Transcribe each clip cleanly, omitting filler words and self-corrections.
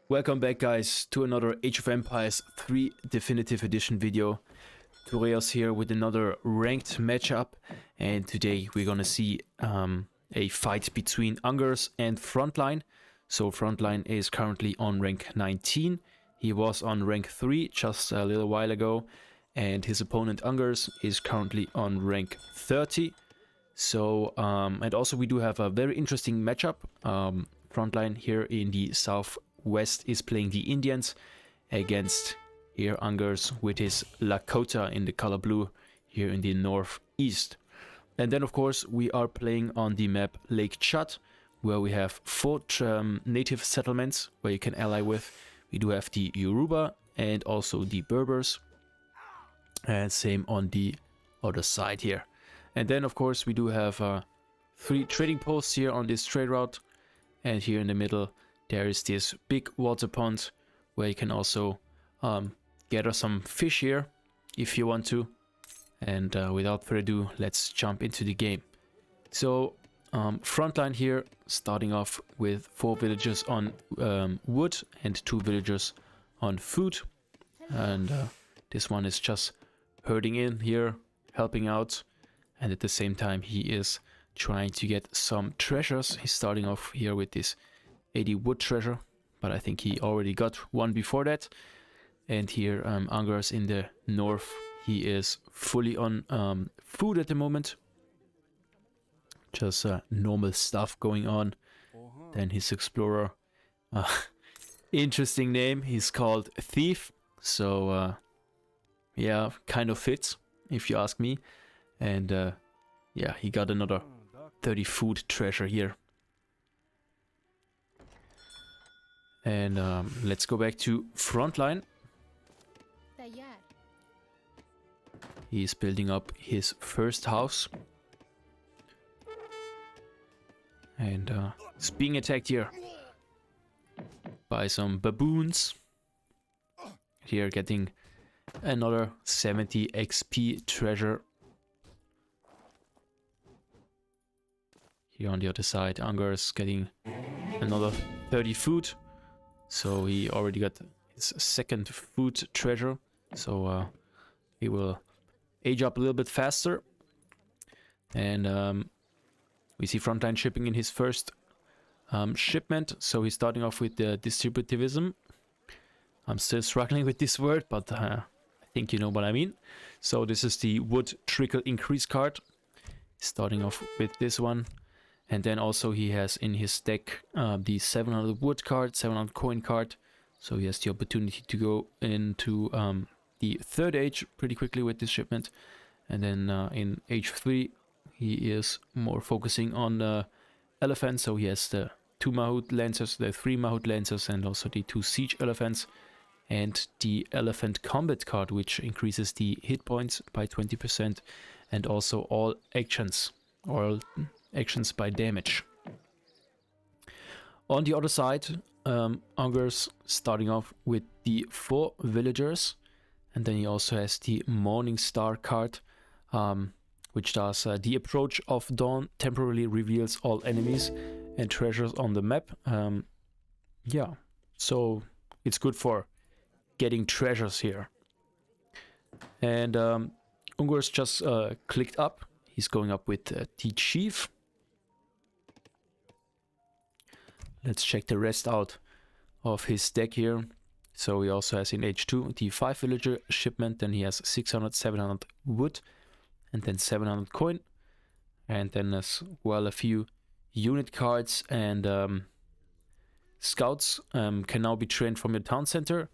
Welcome back, guys, to another Age of Empires 3 Definitive Edition video. Tureos here with another ranked matchup, and today we're gonna see a fight between Ungurs and Frontline. So Frontline is currently on rank 19. He was on rank 3 just a little while ago, and his opponent Ungurs is currently on rank 30. So, and also we do have a very interesting matchup. Frontline here in the southwest is playing the Indians against here Ungurs with his Lakota in the color blue here in the northeast. And then of course we are playing on the map Lake Chad, where we have 4 native settlements where you can ally with. We do have the Yoruba and also the Berbers, and same on the other side here. And then of course we do have 3 trading posts here on this trade route, and here in the middle there is this big water pond where you can also gather some fish here if you want to. And without further ado, let's jump into the game. So Frontline here starting off with 4 villagers on wood and 2 villagers on food, and this one is just herding in here, helping out, and at the same time he is trying to get some treasures. He's starting off here with this 80 wood treasure, but I think he already got one before that. And here Ungurs in the north, he is fully on food at the moment. Just normal stuff going on. Then his explorer, interesting name, he's called Thief, so yeah, kind of fits if you ask me. And yeah, he got another 30 food treasure here. And let's go back to Frontline. He's building up his first house. And he's being attacked here by some baboons. Here getting another 70 XP treasure. Here on the other side, Ungurs getting another 30 food. So he already got his second food treasure. So he will age up a little bit faster. And we see Frontline shipping in his first shipment. So he's starting off with the distributivism. I'm still struggling with this word, but I think you know what I mean. So this is the wood trickle increase card. Starting off with this one. And then also he has in his deck the 700 wood card, 700 coin card. So he has the opportunity to go into the third age pretty quickly with this shipment. And then in age 3 he is more focusing on elephants. So he has the 2 Mahout Lancers, the 3 Mahout Lancers, and also the 2 Siege Elephants. And the Elephant Combat card, which increases the hit points by 20%. And also all actions by damage. On the other side, Ungurs starting off with the 4 villagers, and then he also has the Morning Star card, which does the approach of dawn temporarily reveals all enemies and treasures on the map. Yeah, so it's good for getting treasures here. And Ungurs just clicked up. He's going up with the Chief. Let's check the rest out of his deck here. So he also has in H2 the 5 villager shipment, then he has 600, 700 wood, and then 700 coin. And then as well a few unit cards, and scouts can now be trained from your town center.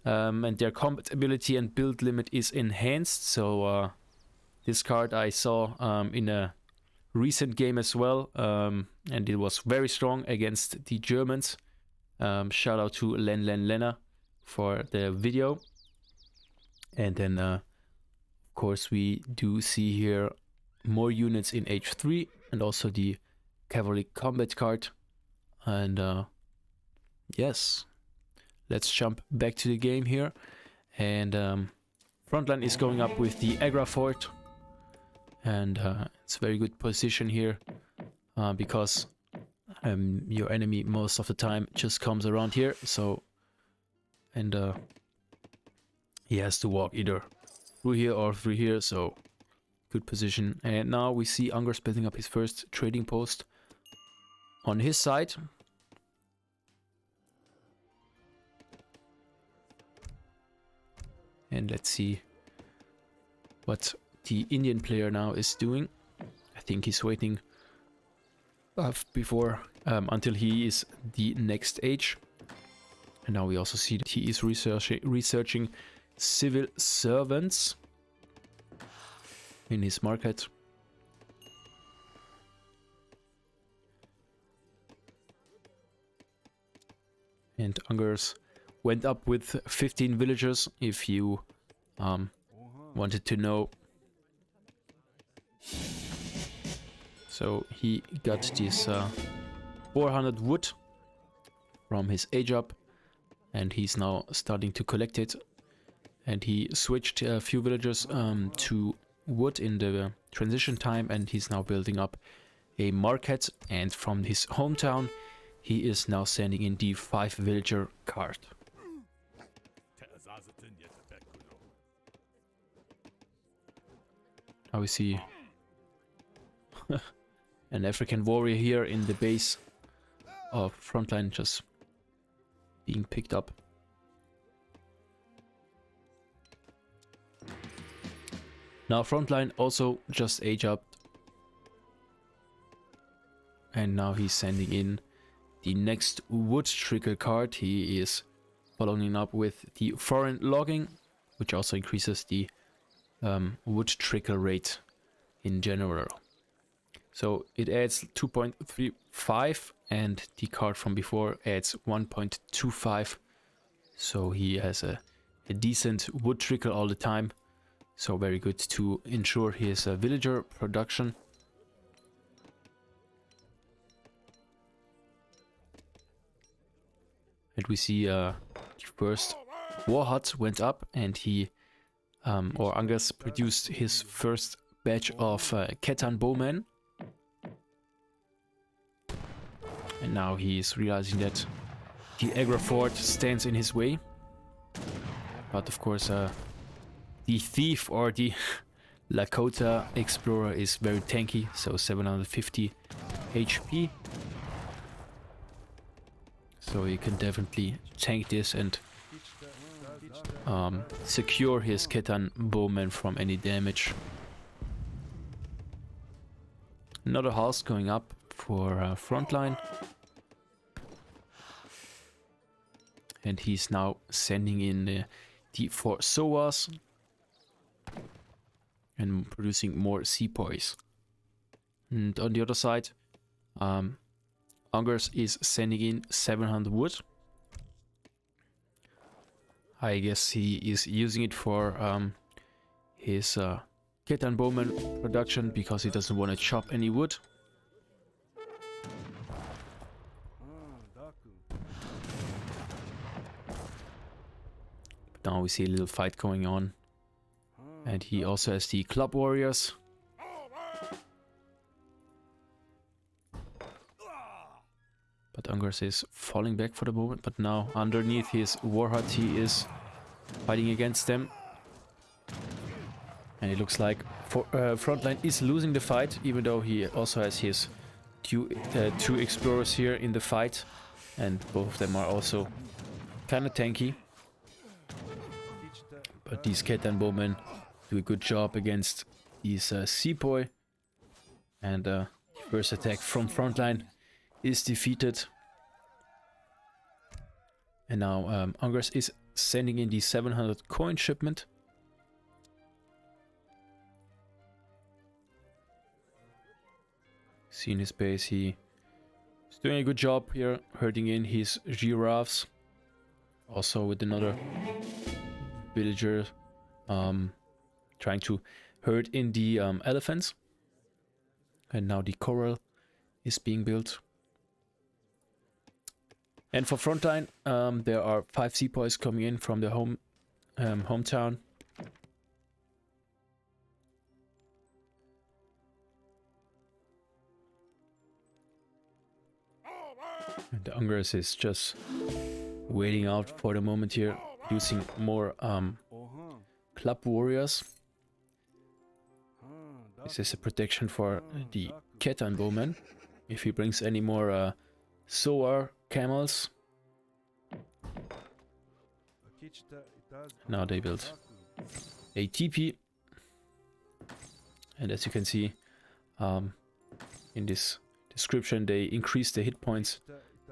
And their combat ability and build limit is enhanced. So this card I saw in a recent game as well, and it was very strong against the Germans. Shout out to Lena for the video. And then of course we do see here more units in H3 and also the cavalry combat card. And yes, let's jump back to the game here. And Frontline is going up with the Agra Fort. And it's a very good position here because your enemy most of the time just comes around here, so and he has to walk either through here or through here, so good position. And now we see Ungurs building up his first trading post on his side. And let's see what the Indian player now is doing. I think he's waiting before until he is the next age. And now we also see that he is researching civil servants in his market. And Ungurs went up with 15 villagers, if you wanted to know. So he got this 400 wood from his age up, and he's now starting to collect it. And he switched a few villagers to wood in the transition time, and he's now building up a market. And from his hometown, he is now sending in the 5 villager card. Now we see an African warrior here in the base of Frontline just being picked up. Now Frontline also just age up. And now he's sending in the next wood trickle card. He is following up with the foreign logging, which also increases the wood trickle rate in general. So it adds 2.35 and the card from before adds 1.25. So he has a decent wood trickle all the time. So very good to ensure his villager production. And we see the first war hut went up, and he or Ungurs produced his first batch of Ketan bowmen. And now he is realizing that the Agra fort stands in his way. But of course the thief or the Lakota explorer is very tanky, so 750 HP. So he can definitely tank this and secure his Ketan bowman from any damage. Another house going up for Frontline. And he's now sending in the 4 SOAs and producing more sepoys. And on the other side, Ungurs is sending in 700 wood. I guess he is using it for his Ketan bowman production because he doesn't want to chop any wood. But now we see a little fight going on. And he also has the club warriors. But Ungurs is falling back for the moment. But now underneath his war hut he is fighting against them. And it looks like Frontline is losing the fight, even though he also has his two explorers here in the fight. And both of them are also kind of tanky. But these Ketan bowmen do a good job against these sepoy. And the first attack from Frontline is defeated. And now Ungurs is sending in the 700 coin shipment. See in his base, he is doing a good job here, herding in his giraffes. Also with another villager trying to herd in the elephants. And now the corral is being built. And for Frontline, there are 5 sepoys coming in from the hometown. And the Ungurs is just waiting out for the moment here, using more club warriors. This is a protection for the Ketan bowman. If he brings any more Soar camels. Now they build a TP. And as you can see in this description, they increase the hit points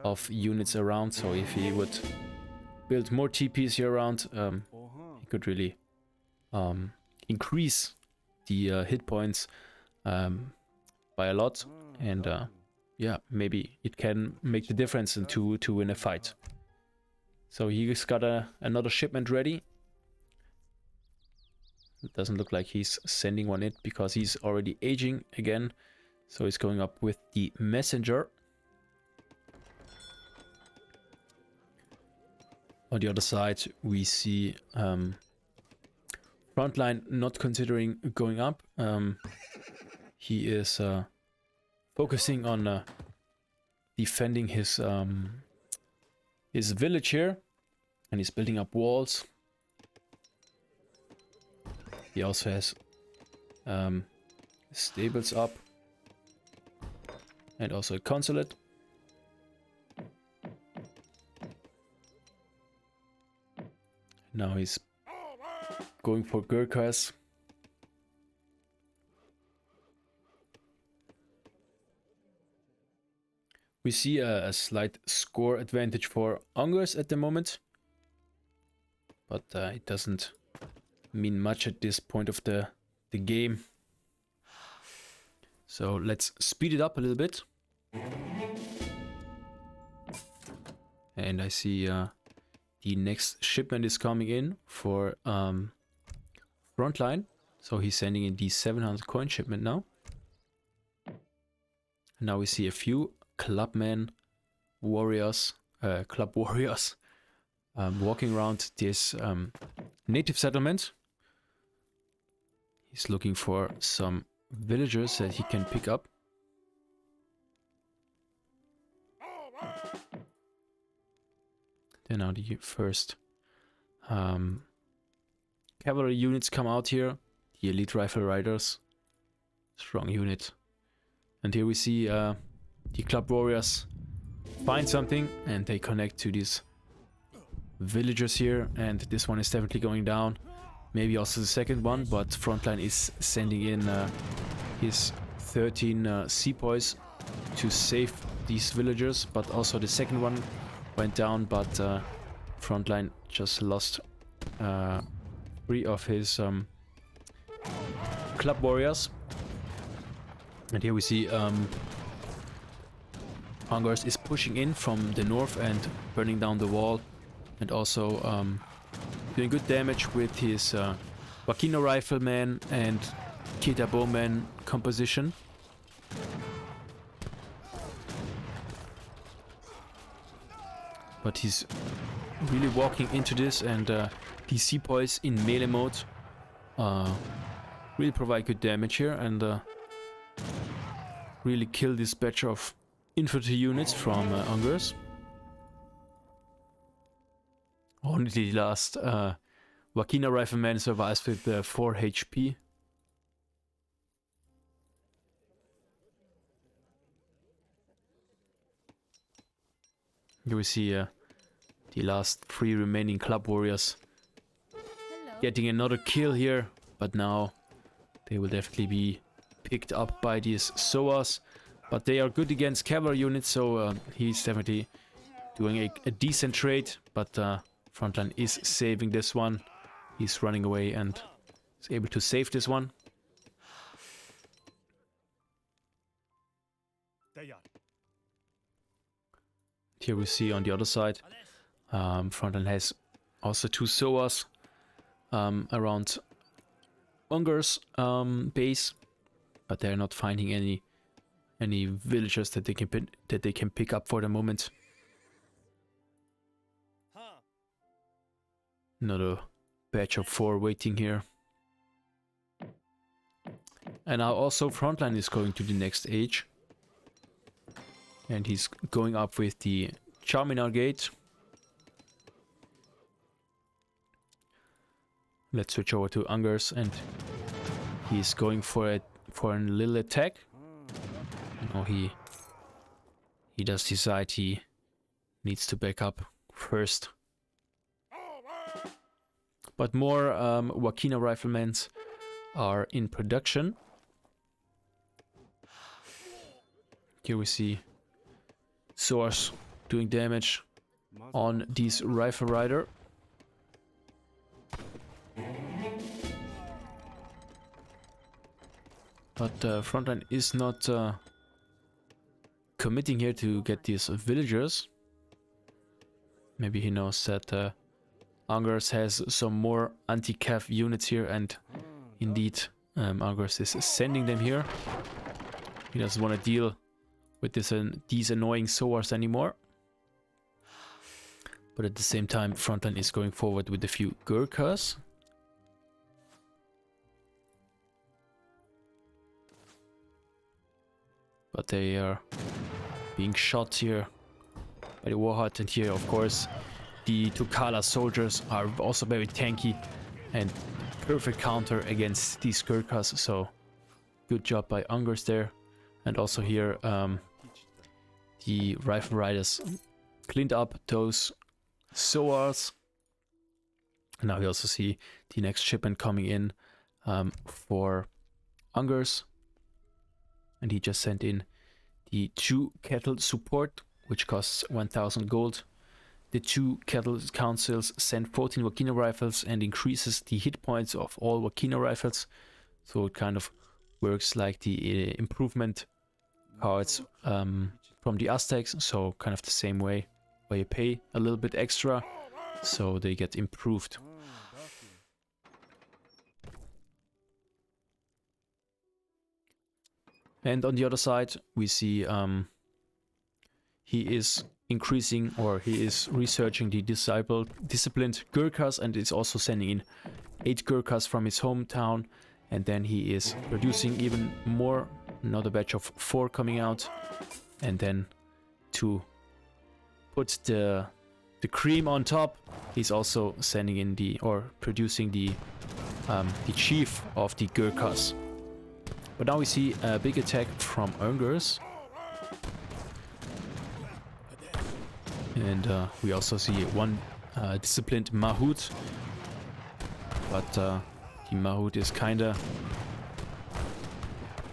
of units around. So if he would build more TPs here around, he could really increase the hit points by a lot. And yeah, maybe it can make the difference to win a fight. So he's got another shipment ready. It doesn't look like he's sending one in because he's already aging again. So he's going up with the messenger. On the other side, we see Frontline not considering going up. He is focusing on defending his village here, and he's building up walls. He also has stables up and also a consulate. Now he's going for Gurkhas. We see a slight score advantage for Ungurs at the moment, but it doesn't mean much at this point of the game. So let's speed it up a little bit. And I see the next shipment is coming in for Frontline. So he's sending in the 700 coin shipment now. Now we see a few club warriors walking around this native settlement. He's looking for some villagers that he can pick up. Then now the first cavalry units come out here. The elite rifle riders. Strong unit. And here we see the club warriors find something and they connect to these villagers here. And this one is definitely going down. Maybe also the second one, but Frontline is sending in his 13 sepoys to save these villagers. But also the second one went down, but Frontline just lost 3 of his club warriors. And here we see Ungurs is pushing in from the north and burning down the wall, and also doing good damage with his Wakina rifleman and Keta bowman composition. But he's really walking into this, and these sepoys in melee mode really provide good damage here and really kill this batch of infantry units from Ungurs. Only the last Wakina rifleman survives with 4 HP. Here we see the last 3 remaining club warriors getting another kill here, but now they will definitely be picked up by these SOAs. But they are good against cavalry units, so he's definitely doing a decent trade. But Frontline is saving this one. He's running away and is able to save this one. Here we see on the other side, Frontline has also 2 SOAs around Ungurs base, but they're not finding any villagers that they can pick up for the moment. Another batch of 4 waiting here. And now also Frontline is going to the next age. And he's going up with the Charminar Gate. Let's switch over to Ungurs, and he's going for a little attack. No, he does decide he needs to back up first. But more Wakina riflemen are in production. Here we see swords doing damage on this rifle rider. But Frontline is not committing here to get these villagers. Maybe he knows that Ungurs has some more anti-cav units here, and indeed Ungurs is sending them here. He doesn't want to deal with these annoying swords anymore. But at the same time, Frontline is going forward with a few Gurkhas. But they are being shot here by the Warhawk, and here of course the Tukala soldiers are also very tanky and perfect counter against these Gurkhas, so good job by Ungurs there. And also here the rifle riders cleaned up those swords. Now we also see the next shipment coming in for Ungurs. And he just sent in the 2 cattle support, which costs 1000 gold. The 2 cattle councils send 14 Wakina rifles and increases the hit points of all Wakina rifles. So it kind of works like the improvement cards from the Aztecs. So kind of the same way, where you pay a little bit extra, so they get improved. And on the other side, we see he is increasing, or he is researching the disciplined Gurkhas, and is also sending in 8 Gurkhas from his hometown. And then he is producing even more, another batch of 4 coming out. And then to put the cream on top, he's also sending in or producing the chief of the Gurkhas. But now we see a big attack from Ungurs. And we also see one disciplined Mahout. But the Mahout is kinda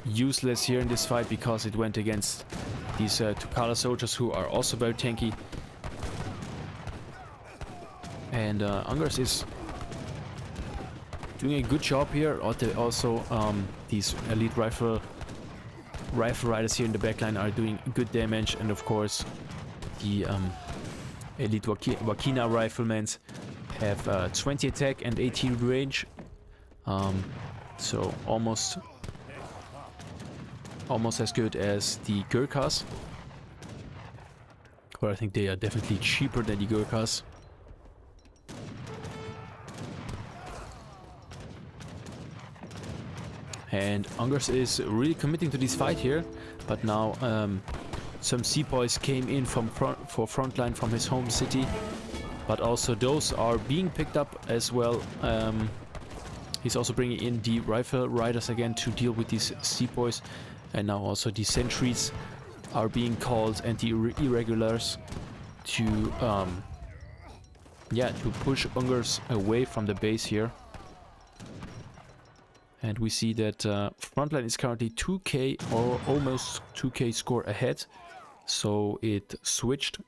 useless here in this fight, because it went against these Tukala soldiers, who are also very tanky. And Ungurs is doing a good job here. Also these elite rifle riders here in the backline are doing good damage, and of course the elite Wakina riflemen have 20 attack and 18 range, so almost as good as the Gurkhas, but I think they are definitely cheaper than the Gurkhas. And Ungurs is really committing to this fight here, but now some sepoys came in for Frontline from his home city, but also those are being picked up as well. He's also bringing in the rifle riders again to deal with these sepoys, and now also the sentries are being called, and the irregulars to push Ungurs away from the base here. And we see that Frontline is currently 2k or almost 2k score ahead, so it switched.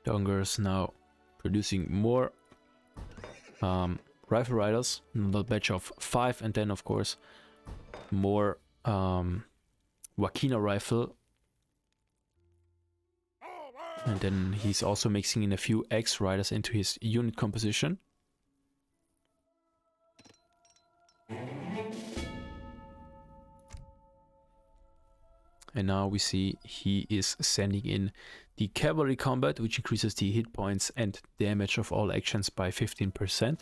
Ungurs now producing more rifle riders, another batch of 5, and then of course more Wakina rifle. And then he's also mixing in a few X riders into his unit composition. And now we see he is sending in the cavalry combat, which increases the hit points and damage of all actions by 15%.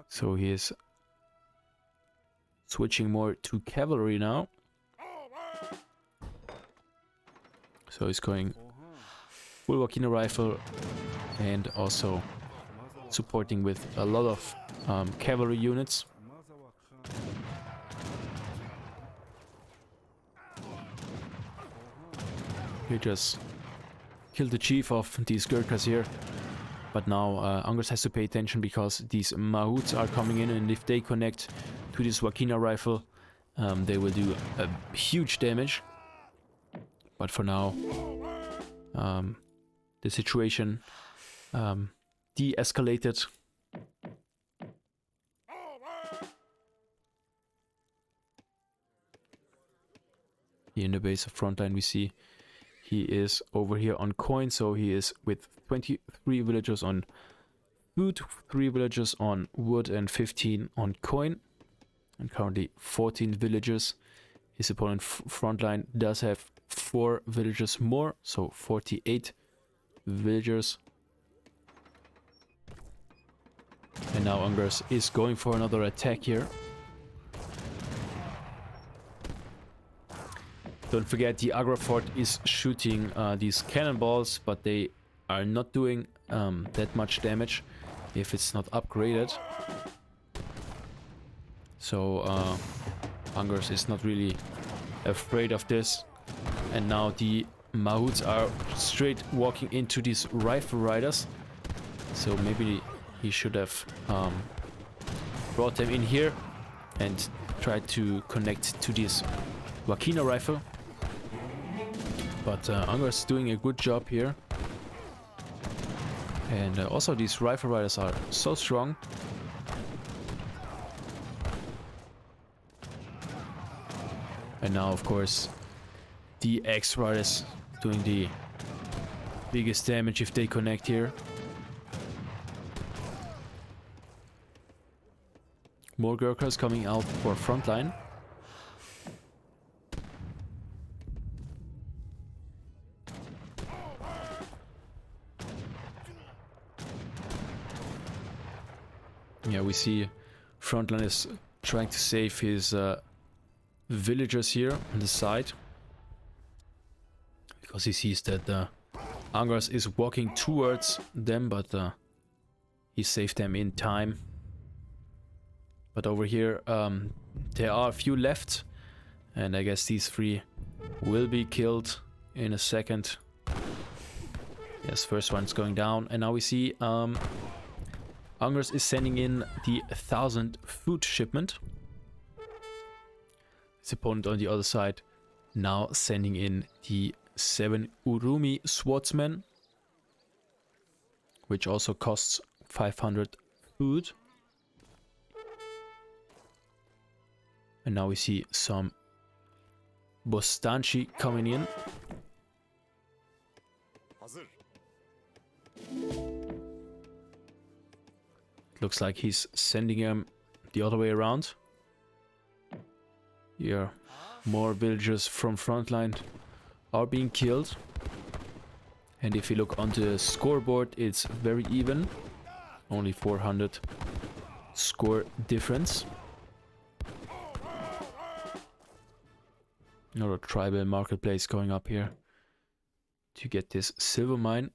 So he is switching more to cavalry now. So he's going full Wakina rifle and also supporting with a lot of cavalry units. He just killed the chief of these Gurkhas here. But now Ungurs has to pay attention because these Mahouts are coming in, and if they connect to this Wakina rifle, they will do a huge damage. But for now, the situation de-escalated. Here in the base of Frontline we see he is over here on coin, so he is with 23 villagers on food, 3 villagers on wood and 15 on coin. And currently 14 villagers. His opponent Frontline does have 4 villagers more, so 48 villagers. And now Ungurs is going for another attack here. Don't forget, the Agra fort is shooting these cannonballs, but they are not doing that much damage if it's not upgraded. So Ungurs is not really afraid of this. And now the Mahouts are straight walking into these rifle riders. So maybe he should have brought them in here and tried to connect to this Wakina rifle. But Ungurs is doing a good job here. And also these rifle riders are so strong. And now of course the X riders doing the biggest damage if they connect here. More Gurkhas coming out for Frontline. Yeah, we see Frontline is trying to save his villagers here on the side. Because he sees that Ungurs is walking towards them, but he saved them in time. But over here, there are a few left. And I guess these 3 will be killed in a second. Yes, first one's going down. And now we see Ungurs is sending in the 1000 food shipment. His opponent on the other side now sending in the 7 Urumi swordsmen, which also costs 500 food. And now we see some Bostanchi coming in. Looks like he's sending him the other way around. Here, more villagers from Frontline are being killed. And if you look on the scoreboard, it's very even. Only 400 score difference. Another tribal marketplace going up here to get this silver mine.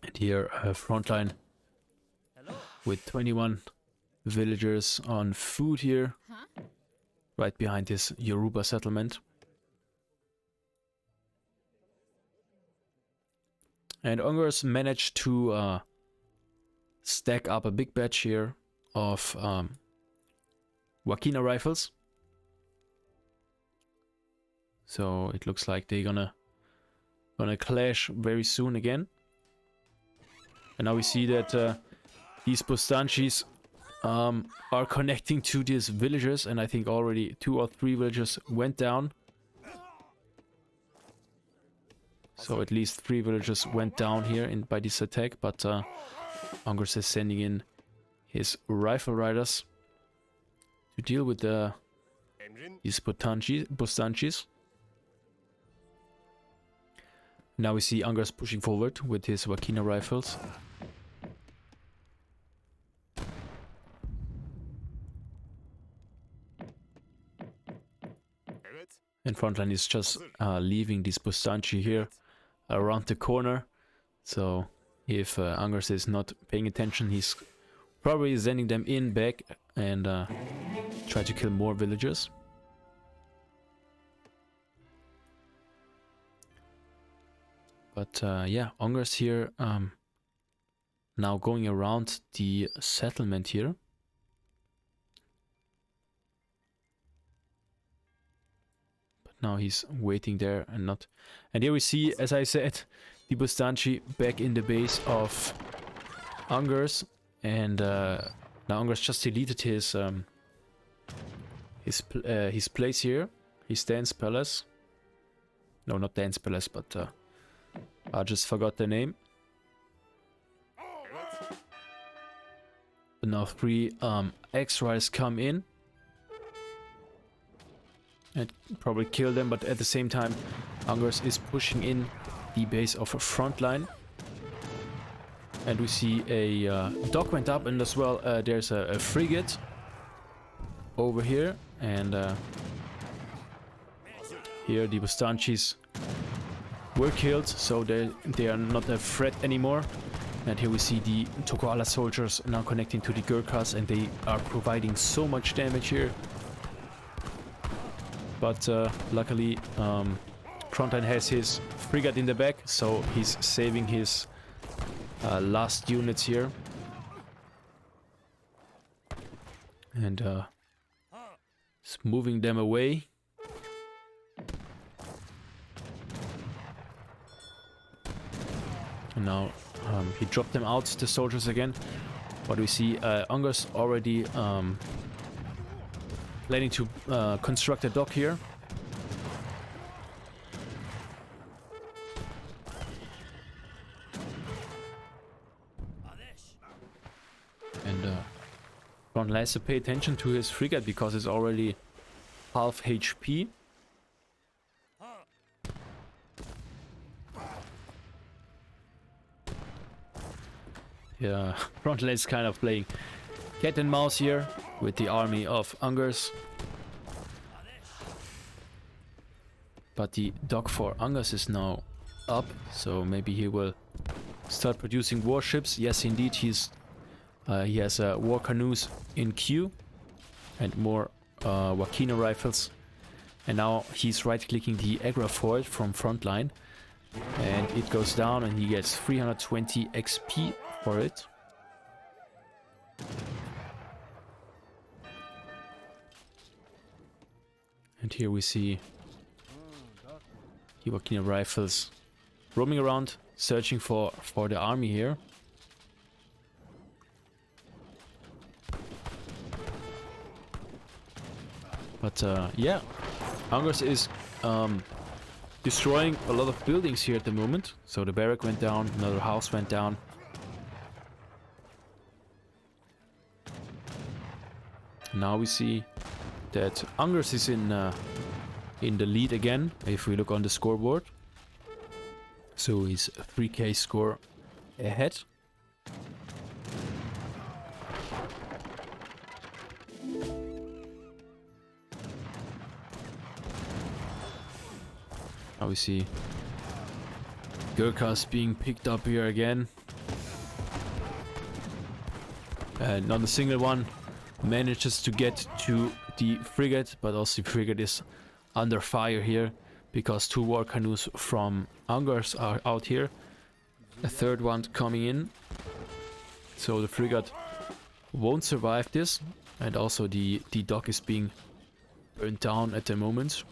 And here Frontline with 21 villagers on food here, right behind this Yoruba settlement. And Ungurs managed to stack up a big batch here of Wakina rifles. So it looks like they're gonna clash very soon again. And now we see that these Bostanchis are connecting to these villagers, and I think already 2 or 3 villagers went down. So at least 3 villagers went down here by this attack, but Ungurs is sending in his rifle riders to deal with these Bostanchis. Now we see Ungurs pushing forward with his Wakina rifles. And Frontline is just leaving this Bustanchi here around the corner. So if Ungurs is not paying attention, he's probably sending them in back and try to kill more villagers. But yeah, Ungurs here now going around the settlement here. Now he's waiting there and not... And here we see, as I said, the Bustanchi back in the base of Ungurs. And now Ungurs just deleted his place here. His dance palace. No, not dance palace, but I just forgot the name. But now 3 X-Riders come in. And probably kill them, but at the same time Ungurs is pushing in the base of a Frontline. And we see a dock went up, and as well there's a frigate over here. And here the Bustanchis were killed, so they are not a threat anymore. And here we see the Tokoala soldiers now connecting to the Gurkhas, and they are providing so much damage here. But luckily Frontline has his frigate in the back, so he's saving his last units here. And he's moving them away. And now he dropped them out, the soldiers again. But we see Ungurs already planning to construct a dock here. And Frontline has to pay attention to his frigate because it's already half HP. Yeah, Frontline is kind of playing cat and mouse here with the army of Ungurs. But the dock for Ungurs is now up, so maybe he will start producing warships. Yes, indeed, he has war canoes in queue and more Wakina rifles. And now he's right-clicking the Agrafoil from Frontline, and it goes down, and he gets 320 XP for it. And here we see the Wakina rifles roaming around, searching for the army here. But yeah, Ungurs is destroying a lot of buildings here at the moment. So the barrack went down, another house went down. Now we see that Ungurs is in the lead again, if we look on the scoreboard. So he's 3k score ahead. Now we see Gurkhas being picked up here again. And not a single one manages to get to the frigate, but also the frigate is under fire here because 2 war canoes from Ungurs are out here. A third one coming in. So the frigate won't survive this, and also the dock is being burnt down at the moment.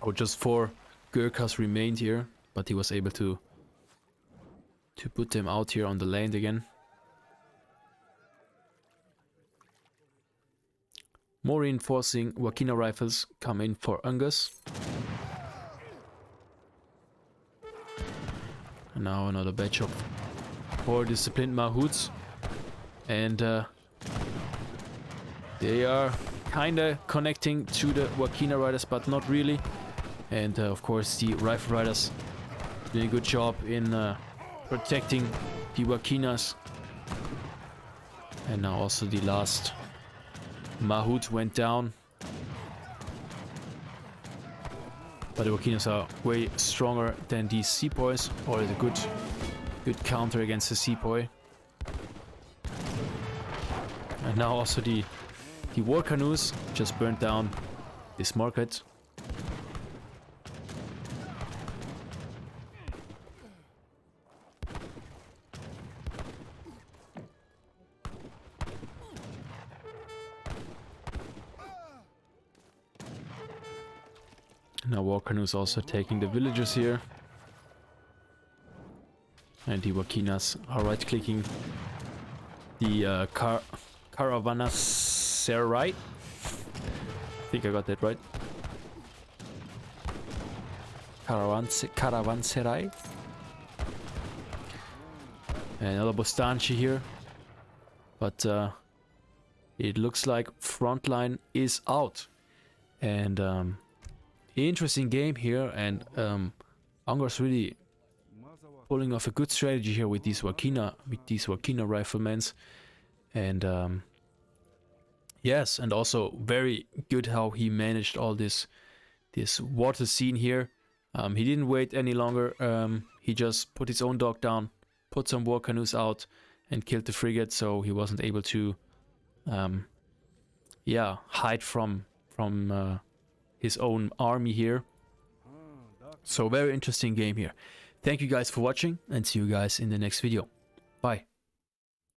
Or just 4 Gurkhas remained here, but he was able to put them out here on the land again. More reinforcing Wakina rifles come in for Ungurs. And now another batch of 4 disciplined Mahouts. And they are kinda connecting to the Wakina riders, but not really. And of course the rifle riders doing a good job in protecting the Wakinas. And now also the last Mahout went down. But the Wakinas are way stronger than these sepoys, or the good counter against the sepoy. And now also the war canoes just burned down this market. Now war canoes also taking the villages here. And the Wakinas are right-clicking the Caravanserai. I think I got that right. Caravanserai. Another Bostanchi here. But it looks like Frontline is out. And interesting game here, and Ungurs really pulling off a good strategy here with these Wakina riflemen. And yes, and also very good how he managed all this water scene here. He didn't wait any longer. He just put his own dog down, put some war canoes out, and killed the frigate. So he wasn't able to, yeah, hide from his own army here. So very interesting game here. Thank you guys for watching, and see you guys in the next video. Bye.